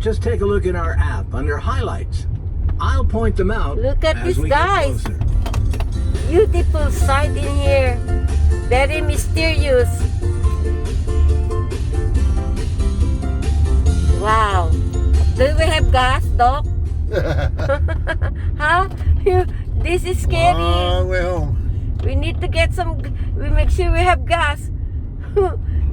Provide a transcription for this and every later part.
just take a look in our app under highlights. I'll point them out. Look at as this, we get guys. closer. Beautiful sight in here. Very mysterious. Wow. Do we have gas, Doc? Huh? This is scary. Long way home. We need to get some. We make sure we have gas.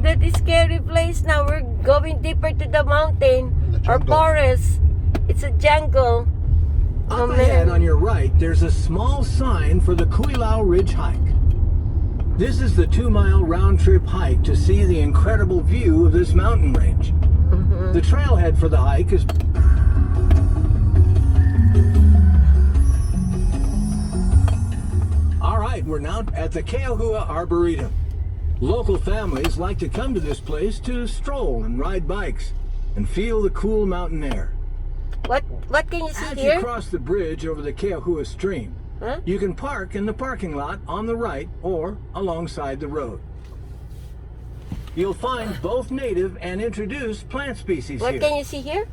That is scary place now. We're going deeper to the mountain or forest. It's a jungle. Up ahead on your right, there's a small sign for the Cuilao Ridge hike. This is the 2-mile round-trip hike to see the incredible view of this mountain range. The trailhead for the hike is... All right, we're now at the Keohua Arboretum. Local families like to come to this place to stroll and ride bikes and feel the cool mountain air. What can you see As here? you cross the bridge over the Keohua stream, Huh? you can park in the parking lot on the right or alongside the road. You'll find both native and introduced plant species What here. can you see here?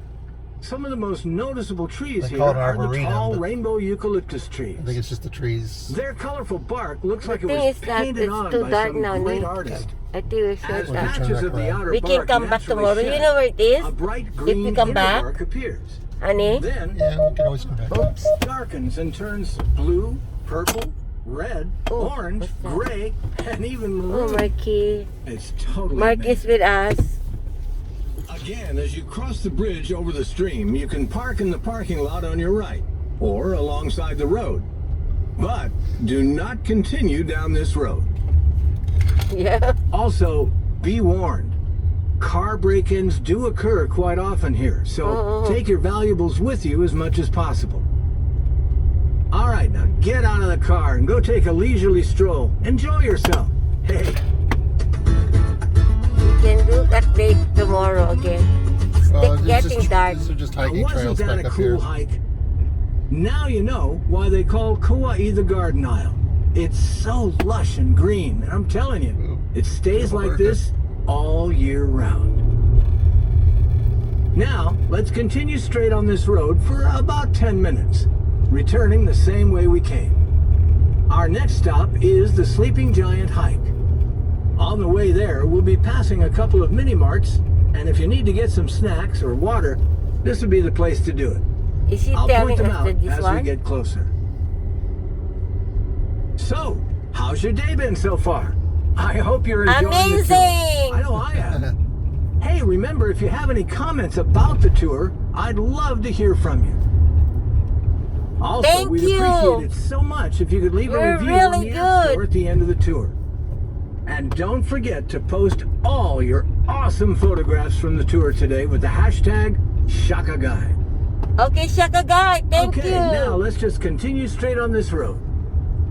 Some of the most noticeable trees They here call it are the arboretum, tall but rainbow eucalyptus trees. I think it's just the trees. Their colorful bark looks like it thing was is that painted it's on too by dark some now, great Nick. artist. I think we should. As We'll turn patches back of the around. outer We bark can come back naturally tomorrow. shed, You know where it is? a bright If green you come inner back, bark appears. honey. Then Yeah, we can always come back. Oops. darkens and turns blue, purple, red, Oh, orange, what's that? gray, and even Oh, maroon. Marky. It's totally Mark is amazing. with us. Again, as you cross the bridge over the stream, you can park in the parking lot on your right or alongside the road. But do not continue down this road. Yeah. Also, be warned. Car break-ins do occur quite often here, so Oh. take your valuables with you as much as possible. All right, now get out of the car and go take a leisurely stroll. Enjoy yourself. Hey, We can look at lake tomorrow again. Well, It's it's getting just, dark. These are just now, hiking wasn't trails that back a up cool here. hike? Now you know why they call Kauai the Garden Isle. It's so lush and green, and I'm telling you, Ooh, it stays never like heard this all year round. Now, let's continue straight on this road for about 10 minutes, returning the same way we came. Our next stop is the Sleeping Giant hike. On the way there, we'll be passing a couple of mini-marts, and if you need to get some snacks or water, this would be the place to do it. Is he I'll telling point them us out that this as we one? get closer. So, how's your day been so far? I hope you're enjoying the tour. Amazing! I know I am. Hey, remember, if you have any comments about the tour, I'd love to hear from you. Also, Thank we'd you. appreciate it so much if you could leave a You're review really on the App good. Store at the end of the tour. And don't forget to post all your awesome photographs from the tour today with the hashtag #ShakaGuide. Okay, Shaka Guy, thank Okay, you. now let's just continue straight on this road.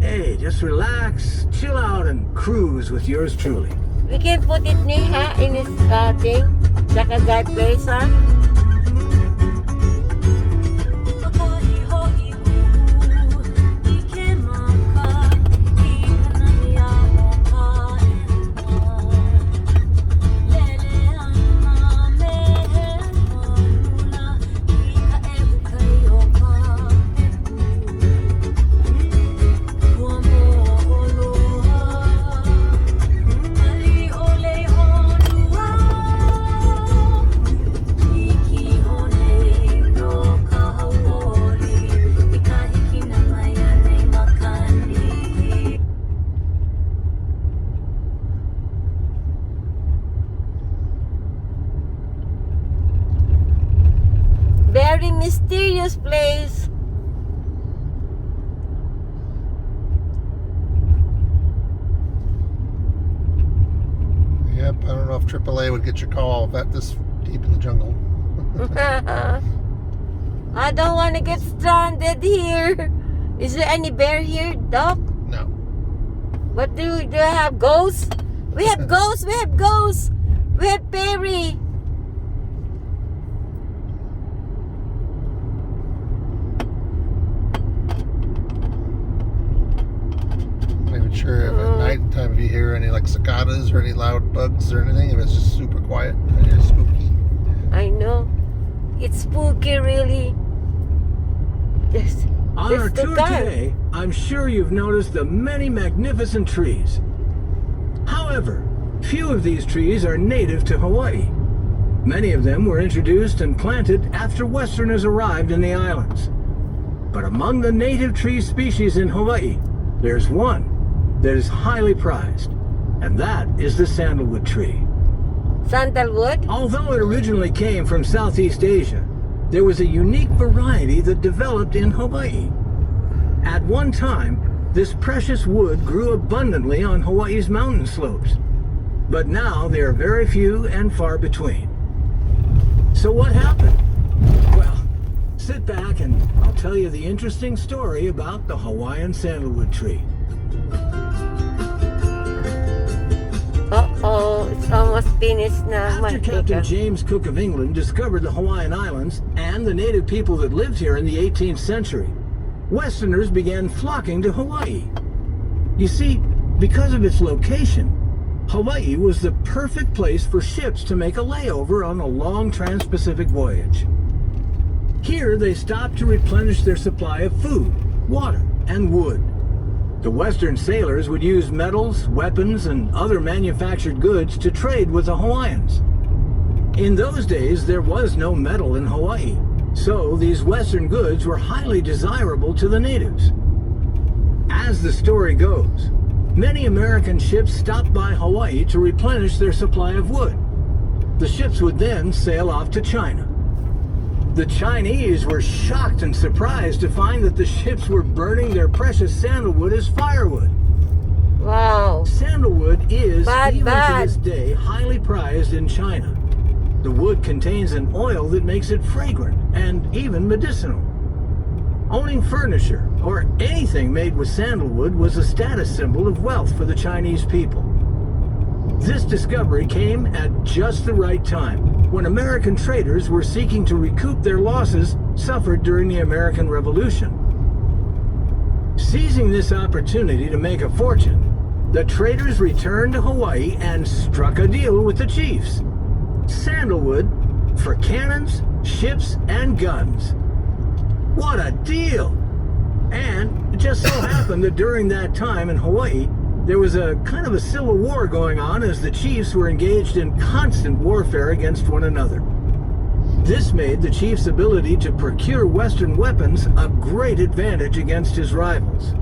Hey, just relax, chill out, and cruise with yours truly. We can put it in his thing. Shaka Guy place, huh? Very mysterious place. Yep, I don't know if AAA would get your call that this deep in the jungle. I don't want to get stranded here. Is there any bear here, Doc? No. What do I have? Ghosts? We have ghosts. We have ghosts. We have Perry. I'm not even sure if at night time if you hear any like cicadas or any loud bugs or anything, if it's just super quiet and it's spooky. I know. it's spooky, really. On our tour today, I'm sure you've noticed the many magnificent trees. However, few of these trees are native to Hawaii. Many of them were introduced and planted after Westerners arrived in the islands. But among the native tree species in Hawaii, there's one that is highly prized, and that is the sandalwood tree. Sandalwood? Although it originally came from Southeast Asia, there was a unique variety that developed in Hawaii. At one time, this precious wood grew abundantly on Hawaii's mountain slopes, but now they are very few and far between. So what happened? Well, sit back and I'll tell you the interesting story about the Hawaiian sandalwood tree. Uh-oh, it's almost finished now. After Captain James Cook of England discovered the Hawaiian Islands and the native people that lived here in the 18th century, Westerners began flocking to Hawaii. You see, because of its location, Hawaii was the perfect place for ships to make a layover on a long trans-Pacific voyage. Here they stopped to replenish their supply of food, water, and wood. The Western sailors would use metals, weapons, and other manufactured goods to trade with the Hawaiians. In those days, there was no metal in Hawaii, so these Western goods were highly desirable to the natives. As the story goes, many American ships stopped by Hawaii to replenish their supply of wood. The ships would then sail off to China. The Chinese were shocked and surprised to find that the ships were burning their precious sandalwood as firewood. Wow. Sandalwood is, even bad. to this day, highly prized in China. The wood contains an oil that makes it fragrant and even medicinal. Owning furniture or anything made with sandalwood was a status symbol of wealth for the Chinese people. This discovery came at just the right time, when American traders were seeking to recoup their losses suffered during the American Revolution. Seizing this opportunity to make a fortune, the traders returned to Hawaii and struck a deal with the chiefs. Sandalwood for cannons, ships, and guns. What a deal! And it just so happened that during that time in Hawaii, there was a kind of a civil war going on as the chiefs were engaged in constant warfare against one another. This made the chief's ability to procure Western weapons a great advantage against his rivals.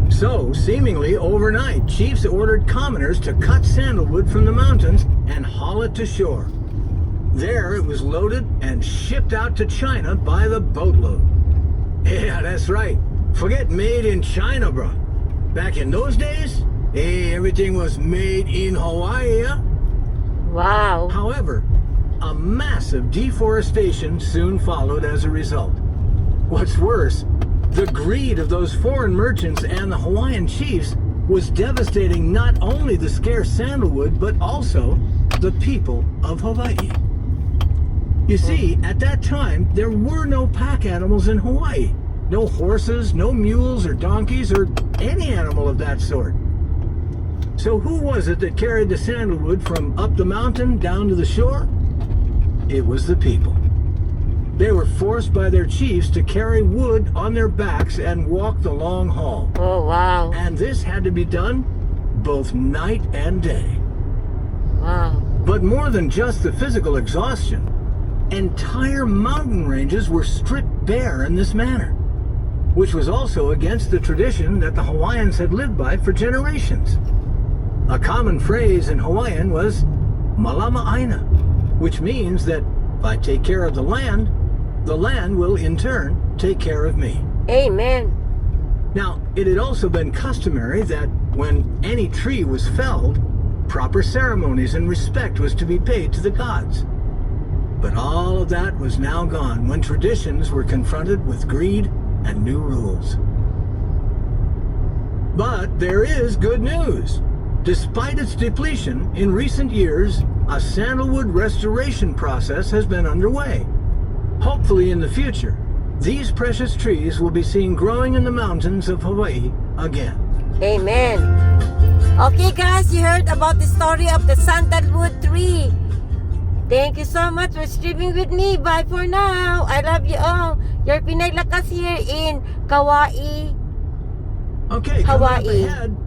So, seemingly overnight, chiefs ordered commoners to cut sandalwood from the mountains and haul it to shore. There it was loaded and shipped out to China by the boatload. Yeah, that's right. Forget made in China, bro. Back in those days, everything was made in Hawaii, huh? Wow. However, a massive deforestation soon followed as a result. What's worse, the greed of those foreign merchants and the Hawaiian chiefs was devastating not only the scarce sandalwood, but also the people of Hawaii. You see, at that time, there were no pack animals in Hawaii. No horses, no mules or donkeys or any animal of that sort. So who was it that carried the sandalwood from up the mountain down to the shore? It was the people. They were forced by their chiefs to carry wood on their backs and walk the long haul. Oh, wow. And this had to be done both night and day. Wow. But more than just the physical exhaustion, entire mountain ranges were stripped bare in this manner, which was also against the tradition that the Hawaiians had lived by for generations. A common phrase in Hawaiian was malama aina, which means that if I take care of the land will in turn take care of me. Amen. Now, it had also been customary that when any tree was felled, proper ceremonies and respect was to be paid to the gods. But all of that was now gone when traditions were confronted with greed and new rules. But there is good news. Despite its depletion, in recent years, a sandalwood restoration process has been underway. Hopefully in the future, these precious trees will be seen growing in the mountains of Hawaii again. Amen. Okay guys, you heard about the story of the sandalwood tree. Thank you so much for streaming with me. Bye for now. I love you all. Your Pinoy Lakas here in Kauai. Okay, coming up Hawaii. ahead.